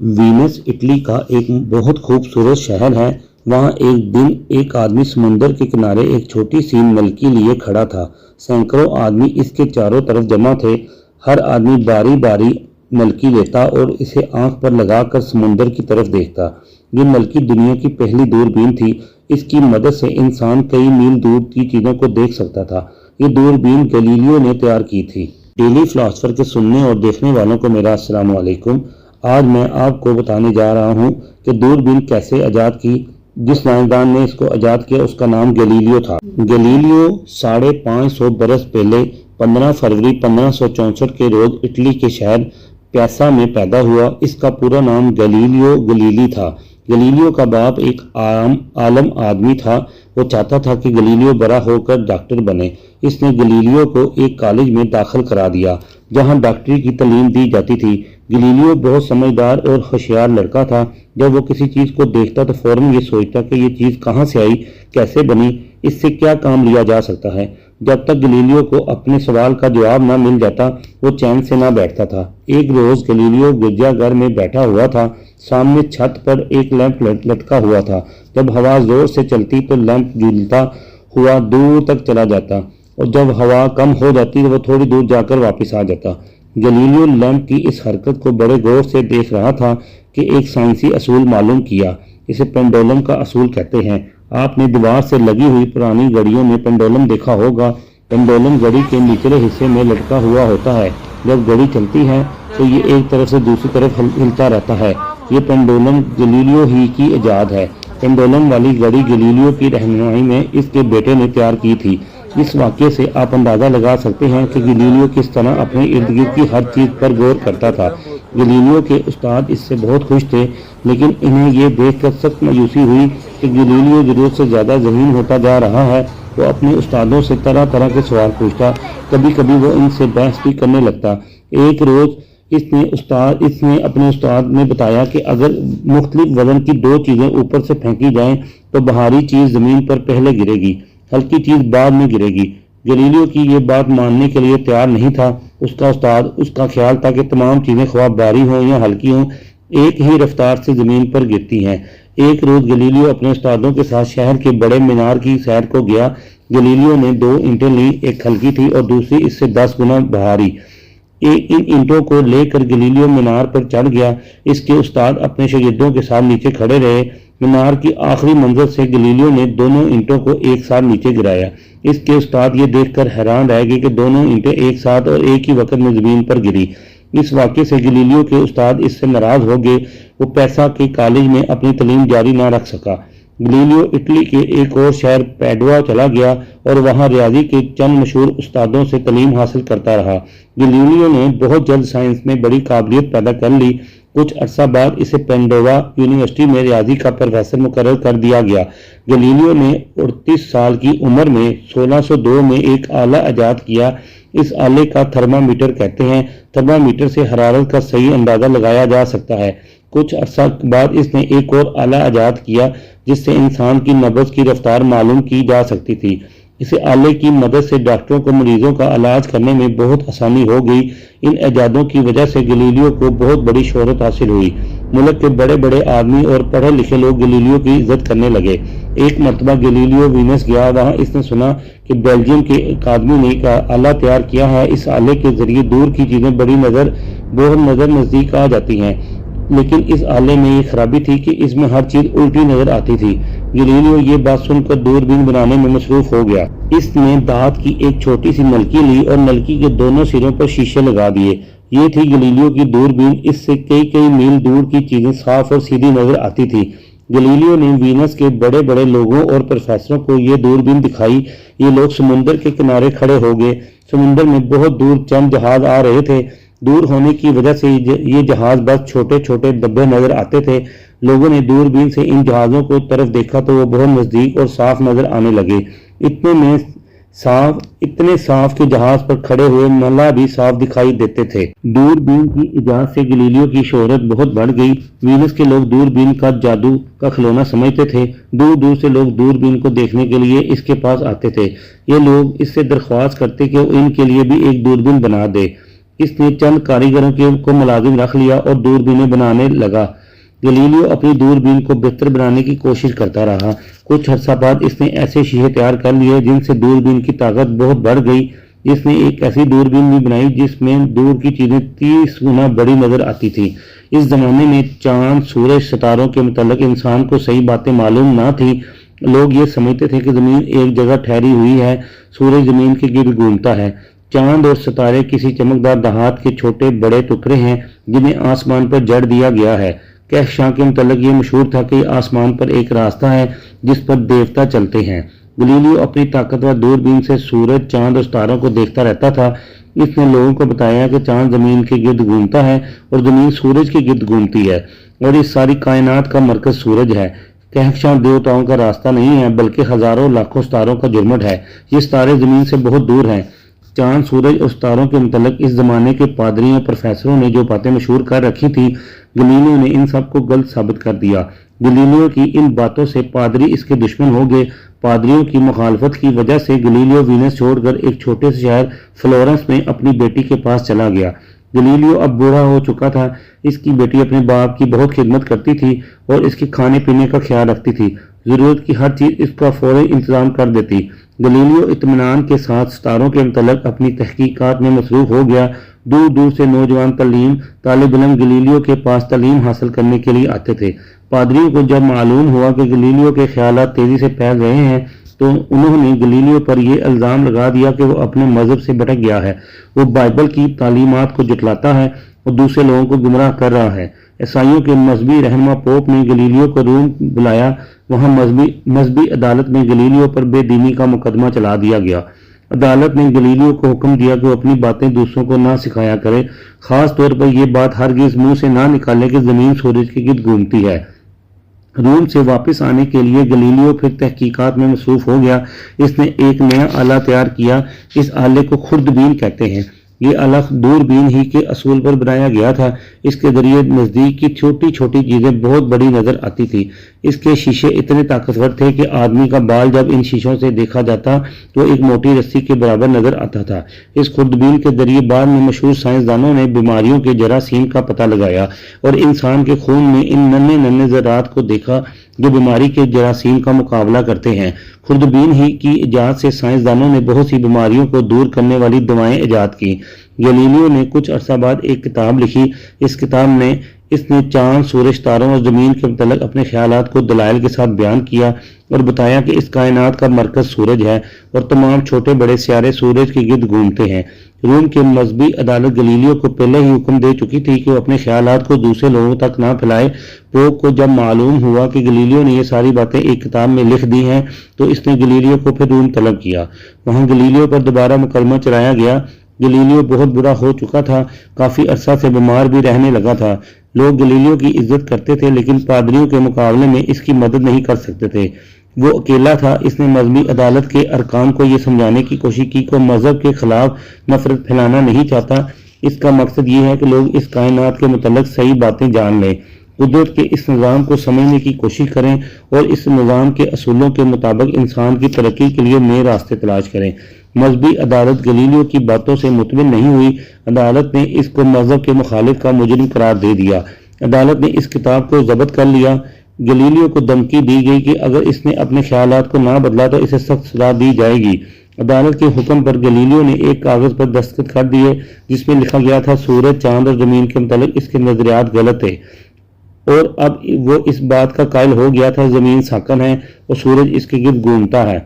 Venice Italy کا ایک بہت خوبصورت شہر ہے۔ وہاں ایک دن ایک آدمی سمندر کے کنارے ایک چھوٹی سی نلکی لیے کھڑا تھا۔ سینکڑوں آدمی اس کے چاروں طرف جمع تھے۔ ہر آدمی باری باری نلکی لیتا اور اسے آنکھ پر لگا کر سمندر کی طرف دیکھتا۔ یہ نلکی دنیا کی پہلی دوربین تھی۔ اس کی مدد سے انسان کئی میل دور کی چیزوں کو دیکھ سکتا تھا۔ یہ دوربین گلیلیو نے تیار کی تھی۔ ڈیلی فلاسفر کے سننے اور دیکھنے والوں کو میرا السلام علیکم۔ آج میں آپ کو بتانے جا رہا ہوں کہ دوربین کیسے ایجاد کی۔ جس سائنسدان نے اس کو ایجاد کیا اس کا نام گلیلیو تھا۔ گلیلیو 550 برس پہلے 15 فروری 1564 کے روز اٹلی کے شہر پیسا میں پیدا ہوا۔ اس کا پورا نام گلیلیو گلیلی تھا۔ گلیلیو کا باپ ایک عالم آدمی تھا۔ وہ چاہتا تھا کہ گلیلیو بڑا ہو کر ڈاکٹر بنے۔ اس نے گلیلیو کو ایک کالج میں داخل کرا دیا جہاں ڈاکٹری کی تعلیم دی جاتی تھی۔ گلیلیو بہت سمجھدار اور ہوشیار لڑکا تھا۔ جب وہ کسی چیز کو دیکھتا تو فوراً یہ سوچتا کہ یہ چیز کہاں سے آئی، کیسے بنی، اس سے کیا کام لیا جا سکتا ہے۔ جب تک گلیلیو کو اپنے سوال کا جواب نہ مل جاتا وہ چین سے نہ بیٹھتا تھا۔ ایک روز گلیلیو گرجا گھر میں بیٹھا ہوا تھا۔ سامنے چھت پر ایک لیمپ لٹکا ہوا تھا۔ جب ہوا زور سے چلتی تو لیمپ جھولتا ہوا دور تک چلا جاتا اور جب ہوا کم ہو جاتی تو وہ تھوڑی دور جا کر واپس آ جاتا۔ گلیلیو لیمپ کی اس حرکت کو بڑے غور سے دیکھ رہا تھا کہ ایک سائنسی اصول معلوم کیا۔ اسے پینڈولم کا اصول کہتے ہیں۔ آپ نے دیوار سے لگی ہوئی پرانی گھڑیوں میں پینڈولم دیکھا ہوگا۔ پینڈولم گھڑی کے نچلے حصے میں لٹکا ہوا ہوتا ہے۔ جب گھڑی چلتی ہے تو یہ ایک طرف سے دوسری طرف ہلتا رہتا ہے۔ یہ پینڈولم گلیلیو ہی کی ایجاد ہے۔ پینڈولم والی گھڑی گلیلیو کی رہنمائی میں اس کے بیٹے نے تیار کی تھی۔ اس واقعے سے آپ اندازہ لگا سکتے ہیں کہ گلیلیو کس طرح اپنے ارد گرد کی ہر چیز پر غور کرتا تھا۔ گلیلیو کے استاد اس سے بہت خوش تھے، لیکن انہیں یہ دیکھ کر سخت مایوسی ہوئی کہ گلیلیو ضرورت سے زیادہ ذہین ہوتا جا رہا ہے۔ وہ اپنے استادوں سے طرح طرح کے سوال پوچھتا، کبھی کبھی وہ ان سے بحث بھی کرنے لگتا۔ ایک روز اس نے اپنے استاد نے بتایا کہ اگر مختلف وزن کی دو چیزیں اوپر سے پھینکی جائیں تو بھاری چیز زمین پر پہلے گرے گی، ہلکی چیز بعد میں گرے گی۔ گلیلیو کی یہ بات ماننے کے لیے تیار نہیں تھا۔ اس کا خیال تھا کہ تمام چیزیں خواہ بھاری ہوں یا ہلکی ہوں ایک ہی رفتار سے زمین پر گرتی ہیں۔ ایک روز گلیلیو اپنے استادوں کے ساتھ شہر کے بڑے مینار کی سیر کو گیا۔ گلیلیو نے 2 اینٹیں لی، ایک ہلکی تھی اور دوسری اس سے 10 گنا بھاری۔ ان اینٹوں کو لے کر گلیلیو مینار پر چڑھ گیا۔ اس کے استاد اپنے شاگردوں کے ساتھ نیچے کھڑے رہے۔ مینار کی آخری منزل سے گلیلیو نے دونوں اینٹوں کو ایک ساتھ نیچے گرایا۔ اس کے استاد یہ دیکھ کر حیران رہ گئے کہ دونوں اینٹیں ایک ساتھ اور ایک ہی وقت میں زمین پر گری۔ اس واقعے سے گلیلیو کے استاد اس سے ناراض ہو گئے۔ وہ پیسا کے کالج میں اپنی تعلیم جاری نہ رکھ سکا۔ گلیلیو اٹلی کے ایک اور شہر پیڈوا چلا گیا اور وہاں ریاضی کے چند مشہور استادوں سے تعلیم حاصل کرتا رہا۔ گلیلیو نے بہت جلد سائنس میں بڑی قابلیت پیدا کر لی۔ کچھ عرصہ بعد اسے پیڈوا یونیورسٹی میں ریاضی کا پروفیسر مقرر کر دیا گیا۔ گلیلیو نے 38 سال کی عمر میں 1602 میں ایک آلہ ایجاد کیا۔ اس آلے کا تھرمامیٹر کہتے ہیں۔ تھرمامیٹر سے حرارت کا صحیح اندازہ لگایا جا سکتا ہے۔ کچھ عرصہ بعد اس نے ایک اور آلہ ایجاد کیا جس سے انسان کی نبض کی رفتار معلوم کی جا سکتی تھی۔ اس آلے کی مدد سے ڈاکٹروں کو مریضوں کا علاج کرنے میں بہت آسانی ہو گئی۔ ان ایجادوں کی وجہ سے گلیلیو کو بہت بڑی شہرت حاصل ہوئی۔ ملک کے بڑے بڑے آدمی اور پڑھے لکھے لوگ گلیلیو کی عزت کرنے لگے۔ ایک مرتبہ گلیلیو وینس گیا۔ وہاں اس نے سنا کہ بیلجیم کے ایک آدمی نے ایک آلہ تیار کیا ہے۔ اس آلے کے ذریعے دور کی چیزیں بہت نظر نزدیک آ جاتی ہیں، لیکن اس آلے میں یہ خرابی تھی کہ اس میں ہر چیز الٹی نظر آتی تھی۔ گلیلیو یہ بات سن کر دوربین بنانے میں مصروف ہو گیا۔ اس نے دھات کی ایک چھوٹی سی نلکی لی اور نلکی کے دونوں سروں پر شیشے لگا دیے۔ یہ تھی گلیلیو کی دوربین۔ اس سے کئی میل دور کی چیزیں صاف اور سیدھی نظر آتی تھی۔ گلیلیو نے وینس کے بڑے بڑے لوگوں اور پروفیسروں کو یہ دوربین دکھائی۔ یہ لوگ سمندر کے کنارے کھڑے ہو گئے۔ سمندر میں بہت دور چند جہاز آ رہے تھے۔ دور ہونے کی وجہ سے یہ جہاز بس چھوٹے چھوٹے ڈبے نظر آتے تھے۔ لوگوں نے دوربین سے ان جہازوں کو طرف دیکھا تو وہ بہت نزدیک اور صاف نظر آنے لگے۔ اتنے صاف کہ جہاز پر کھڑے ہوئے ملا بھی صاف دکھائی دیتے تھے۔ دوربین کی ایجاد سے گلیلیو کی شہرت بہت بڑھ گئی۔ وینس کے لوگ دوربین کا جادو کا کھلونا سمجھتے تھے۔ دور دور سے لوگ دوربین کو دیکھنے کے لیے اس کے پاس آتے تھے۔ یہ لوگ اس سے درخواست کرتے کہ وہ ان کے لیے بھی ایک دوربین بنا دے۔ اس نے چند کاریگروں کو ملازم رکھ لیا اور دوربینیں بنانے لگا۔ گلیلیو اپنی دوربین کو بہتر بنانے کی کوشش کرتا رہا۔ کچھ عرصہ بعد اس نے ایسے شیشے تیار کر لیے جن سے دوربین کی طاقت بہت بڑھ گئی۔ اس نے ایک ایسی دوربین بھی بنائی جس میں دور کی چیزیں 30 گنا بڑی نظر آتی تھی۔ اس زمانے میں چاند، سورج، ستاروں کے متعلق انسان کو صحیح باتیں معلوم نہ تھی۔ لوگ یہ سمجھتے تھے کہ زمین ایک جگہ ٹھہری ہوئی ہے، سورج زمین کے گرد گھومتا ہے، چاند اور ستارے کسی چمکدار دھات کے چھوٹے بڑے ٹکڑے ہیں جنہیں آسمان پر جڑ دیا گیا ہے۔ کہکشاں کے متعلق یہ مشہور تھا کہ آسمان پر ایک راستہ ہے جس پر دیوتا چلتے ہیں۔ گلیلیو اپنی طاقتور دوربین سے سورج، چاند اور ستاروں کو دیکھتا رہتا تھا۔ اس نے لوگوں کو بتایا کہ چاند زمین کے گرد گھومتا ہے اور زمین سورج کے گرد گھومتی ہے اور اس ساری کائنات کا مرکز سورج ہے۔ کہکشاں دیوتاؤں کا راستہ نہیں ہے بلکہ ہزاروں لاکھوں ستاروں کا جھرمٹ ہے۔ یہ ستارے زمین سے بہت دور ہیں۔ چاند، سورج اور ستاروں کے متعلق اس زمانے کے پادریوں اور پروفیسروں نے جو باتیں مشہور کر رکھی تھی، گلیلیو نے ان سب کو غلط ثابت کر دیا۔ گلیلیو کی ان باتوں سے پادری اس کے دشمن ہو گئے۔ پادریوں کی مخالفت کی وجہ سے گلیلیو وینس چھوڑ کر ایک چھوٹے سے شہر فلورنس میں اپنی بیٹی کے پاس چلا گیا۔ گلیلیو اب بوڑھا ہو چکا تھا۔ اس کی بیٹی اپنے باپ کی بہت خدمت کرتی تھی اور اس کے کھانے پینے کا خیال رکھتی تھی۔ ضرورت کی ہر چیز اس کا فوری انتظام کر دیتی۔ گلیلیو اطمینان کے ساتھ ستاروں کے متعلق اپنی تحقیقات میں مصروف ہو گیا۔ دور دور سے نوجوان طالب علم گلیلیو کے پاس تعلیم حاصل کرنے کے لیے آتے تھے۔ پادریوں کو جب معلوم ہوا کہ گلیلیو کے خیالات تیزی سے پھیل رہے ہیں تو انہوں نے گلیلیو پر یہ الزام لگا دیا کہ وہ اپنے مذہب سے بھٹک گیا ہے، وہ بائبل کی تعلیمات کو جھٹلاتا ہے اور دوسرے لوگوں کو گمراہ کر رہا ہے۔ عیسائیوں کے مذہبی رہنما پوپ نے گلیلیو کو روم بلایا۔ وہاں مذہبی عدالت میں گلیلیو پر بے دینی کا مقدمہ چلا دیا گیا۔ عدالت نے گلیلیو کو حکم دیا کہ وہ اپنی باتیں دوسروں کو نہ سکھایا کرے، خاص طور پر یہ بات ہرگز منہ سے نہ نکالے کہ زمین سورج کے گرد گھومتی ہے۔ روم سے واپس آنے کے لیے گلیلیو پھر تحقیقات میں مصروف ہو گیا۔ اس نے ایک نیا آلہ تیار کیا۔ اس آلے کو خوردبین کہتے ہیں۔ یہ آلہ دوربین ہی کے اصول پر بنایا گیا تھا۔ اس کے ذریعے نزدیک کی چھوٹی چھوٹی چیزیں بہت بڑی نظر آتی تھی۔ اس کے شیشے اتنے طاقتور تھے کہ آدمی کا بال جب ان شیشوں سے دیکھا جاتا تو ایک موٹی رسی کے برابر نظر آتا تھا۔ اس خوردبین کے ذریعے بعد میں مشہور سائنسدانوں نے بیماریوں کے جراثیم کا پتہ لگایا اور انسان کے خون میں ان ننھے ننھے ذرات کو دیکھا جو بیماری کے جراثیم کا مقابلہ کرتے ہیں۔ خوردبین ہی کی ایجاد سے سائنسدانوں نے بہت سی بیماریوں کو دور کرنے والی دوائیں ایجاد کی۔ گلیلیو نے کچھ عرصہ بعد ایک کتاب لکھی۔ اس کتاب میں اس نے چاند، سورج، تاروں اور زمین کے متعلق اپنے خیالات کو دلائل کے ساتھ بیان کیا اور بتایا کہ اس کائنات کا مرکز سورج ہے اور تمام چھوٹے بڑے سیارے سورج کے گرد گھومتے ہیں۔ روم کے مذہبی عدالت گلیلیو کو پہلے ہی حکم دے چکی تھی کہ وہ اپنے خیالات کو دوسرے لوگوں تک نہ پھیلائے۔ پوپ کو جب معلوم ہوا کہ گلیلیو نے یہ ساری باتیں ایک کتاب میں لکھ دی ہیں تو اس نے گلیلیو کو پھر روم طلب کیا۔ وہاں گلیلیو پر دوبارہ مقدمہ چلایا گیا۔ گلیلیو بہت برا ہو چکا تھا، کافی عرصہ سے بیمار بھی رہنے لگا تھا۔ لوگ گلیلیو کی عزت کرتے تھے لیکن پادریوں کے مقابلے میں اس کی مدد نہیں کر سکتے تھے۔ وہ اکیلا تھا۔ اس نے مذہبی عدالت کے ارکان کو یہ سمجھانے کی کوشش کی کہ مذہب کے خلاف نفرت پھیلانا نہیں چاہتا۔ اس کا مقصد یہ ہے کہ لوگ اس کائنات کے متعلق صحیح باتیں جان لیں، قدرت کے اس نظام کو سمجھنے کی کوشش کریں اور اس نظام کے اصولوں کے مطابق انسان کی ترقی کے لیے نئے راستے تلاش کریں۔ مذہبی عدالت گلیلیو کی باتوں سے مطمئن نہیں ہوئی۔ عدالت نے اس کو مذہب کے مخالف کا مجرم قرار دے دیا۔ عدالت نے اس کتاب کو ضبط کر لیا۔ گلیلیو کو دھمکی دی گئی کہ اگر اس نے اپنے خیالات کو نہ بدلا تو اسے سخت سزا دی جائے گی۔ عدالت کے حکم پر گلیلیو نے ایک کاغذ پر دستخط کر دیے جس میں لکھا گیا تھا سورج، چاند اور زمین کے متعلق اس کے نظریات غلط تھے اور اب وہ اس بات کا قائل ہو گیا تھا زمین ساکن ہے اور سورج اس کے گرد گھومتا ہے۔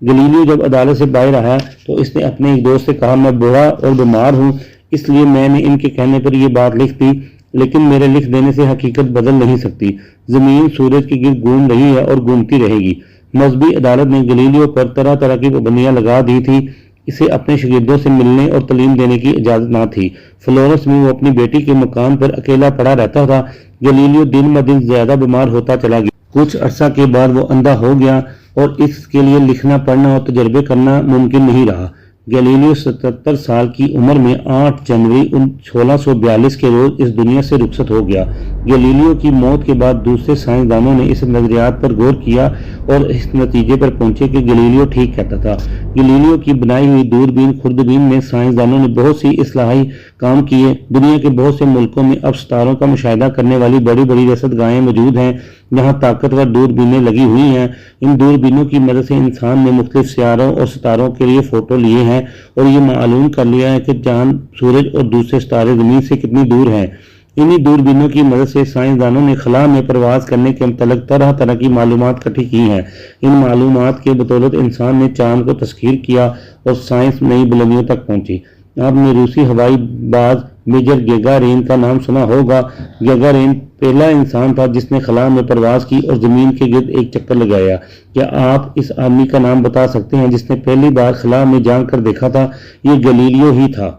گلیلیو جب عدالت سے باہر آیا تو اس نے اپنے ایک دوست سے کہا، میں بوڑھا اور بیمار ہوں، اس لیے میں نے ان کے کہنے پر یہ بات لکھ دی، لیکن میرے لکھ دینے سے حقیقت بدل نہیں سکتی۔ زمین سورج کے گرد گھوم رہی ہے اور گھومتی رہے گی۔ مذہبی عدالت نے گلیلیو پر طرح طرح کی پابندیاں لگا دی تھی۔ اسے اپنے شاگردوں سے ملنے اور تعلیم دینے کی اجازت نہ تھی۔ فلورنس میں وہ اپنی بیٹی کے مکان پر اکیلا پڑا رہتا تھا۔ گلیلیو دن بدن زیادہ بیمار ہوتا چلا گیا۔ کچھ عرصہ کے بعد وہ اندھا ہو گیا اور اس کے لیے لکھنا، پڑھنا اور تجربے کرنا ممکن نہیں رہا۔ گلیلیو 77 سال کی عمر میں 8 جنوری 1642 کے روز اس دنیا سے رخصت ہو گیا۔ گلیلیو کی موت کے بعد دوسرے سائنسدانوں نے اس نظریات پر غور کیا اور اس نتیجے پر پہنچے کہ گلیلیو ٹھیک کہتا تھا۔ گلیلیو کی بنائی ہوئی دوربین خوردبین میں سائنسدانوں نے بہت سی اصلاحی کام کیے۔ دنیا کے بہت سے ملکوں میں اب ستاروں کا مشاہدہ کرنے والی بڑی بڑی رصد گاہیں موجود ہیں جہاں طاقتور دوربینیں لگی ہوئی ہیں۔ ان دوربینوں کی مدد سے انسان نے مختلف سیاروں اور ستاروں کے لیے فوٹو لیے ہیں اور یہ معلوم کر لیا ہے کہ چاند، سورج اور دوسرے ستارے زمین سے کتنی دور ہیں۔ انہی دوربینوں کی مدد سے سائنسدانوں نے خلا میں پرواز کرنے کے متعلق طرح طرح کی معلومات اکٹھی کی ہیں۔ ان معلومات کے بدولت انسان نے چاند کو تسخیر کیا اور سائنس نئی بلندیوں تک پہنچی۔ آپ نے روسی ہوائی باز میجر گیگارین کا نام سنا ہوگا۔ گیگارین پہلا انسان تھا جس نے خلا میں پرواز کی اور زمین کے گرد ایک چکر لگایا۔ کیا آپ اس آدمی کا نام بتا سکتے ہیں جس نے پہلی بار خلا میں جان کر دیکھا تھا؟ یہ گلیلیو ہی تھا۔